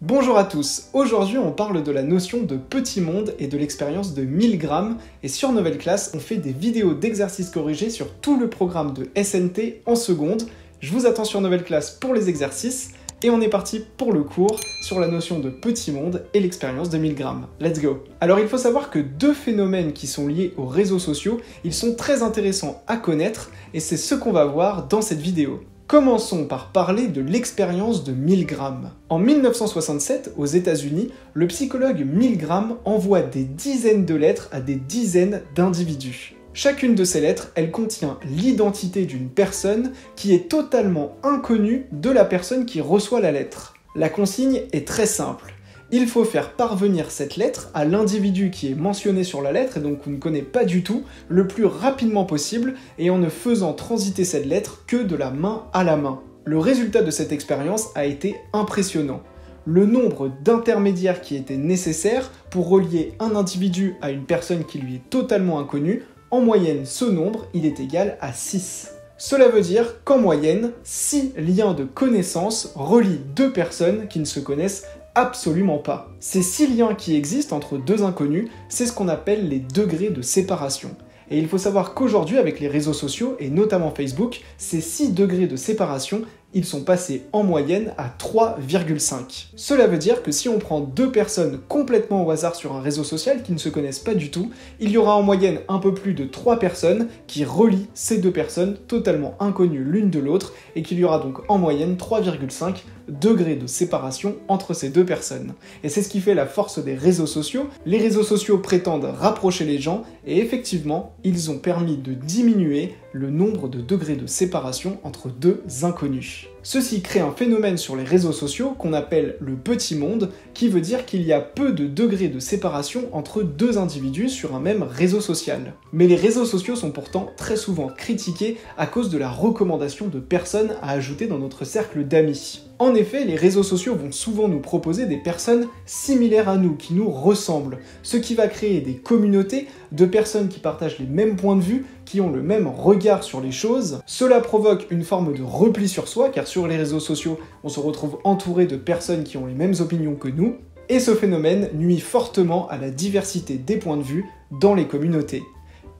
Bonjour à tous, aujourd'hui on parle de la notion de petit monde et de l'expérience de 1000 grammes et sur Nouvelle Classe on fait des vidéos d'exercices corrigés sur tout le programme de SNT en seconde. Je vous attends sur Nouvelle Classe pour les exercices et on est parti pour le cours sur la notion de petit monde et l'expérience de 1000 grammes. Let's go! Alors il faut savoir que deux phénomènes qui sont liés aux réseaux sociaux, ils sont très intéressants à connaître et c'est ce qu'on va voir dans cette vidéo. Commençons par parler de l'expérience de Milgram. En 1967, aux États-Unis, le psychologue Milgram envoie des dizaines de lettres à des dizaines d'individus. Chacune de ces lettres, elle contient l'identité d'une personne qui est totalement inconnue de la personne qui reçoit la lettre. La consigne est très simple. Il faut faire parvenir cette lettre à l'individu qui est mentionné sur la lettre et donc qu'on ne connaît pas du tout, le plus rapidement possible et en ne faisant transiter cette lettre que de la main à la main. Le résultat de cette expérience a été impressionnant. Le nombre d'intermédiaires qui étaient nécessaires pour relier un individu à une personne qui lui est totalement inconnue, en moyenne ce nombre il est égal à 6. Cela veut dire qu'en moyenne, 6 liens de connaissance relient deux personnes qui ne se connaissent absolument pas. Ces 6 liens qui existent entre deux inconnus, c'est ce qu'on appelle les degrés de séparation. Et il faut savoir qu'aujourd'hui, avec les réseaux sociaux, et notamment Facebook, ces 6 degrés de séparation, ils sont passés en moyenne à 3,5. Cela veut dire que si on prend deux personnes complètement au hasard sur un réseau social qui ne se connaissent pas du tout, il y aura en moyenne un peu plus de 3 personnes qui relient ces deux personnes totalement inconnues l'une de l'autre et qu'il y aura donc en moyenne 3,5 degrés de séparation entre ces deux personnes. Et c'est ce qui fait la force des réseaux sociaux. Les réseaux sociaux prétendent rapprocher les gens et effectivement, ils ont permis de diminuer le nombre de degrés de séparation entre deux inconnus. Ceci crée un phénomène sur les réseaux sociaux qu'on appelle le petit monde, qui veut dire qu'il y a peu de degrés de séparation entre deux individus sur un même réseau social. Mais les réseaux sociaux sont pourtant très souvent critiqués à cause de la recommandation de personnes à ajouter dans notre cercle d'amis. En effet, les réseaux sociaux vont souvent nous proposer des personnes similaires à nous, qui nous ressemblent, ce qui va créer des communautés de personnes qui partagent les mêmes points de vue, qui ont le même regard sur les choses. Cela provoque une forme de repli sur soi, car sur les réseaux sociaux, on se retrouve entouré de personnes qui ont les mêmes opinions que nous, et ce phénomène nuit fortement à la diversité des points de vue dans les communautés.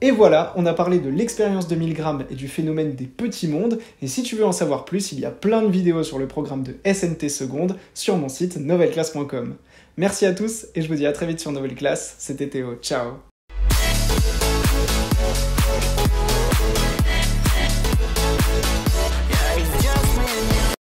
Et voilà, on a parlé de l'expérience de Milgram et du phénomène des petits mondes, et si tu veux en savoir plus, il y a plein de vidéos sur le programme de SNT seconde sur mon site novelleclasse.com. Merci à tous, et je vous dis à très vite sur Nouvelle Classe, c'était Théo, ciao!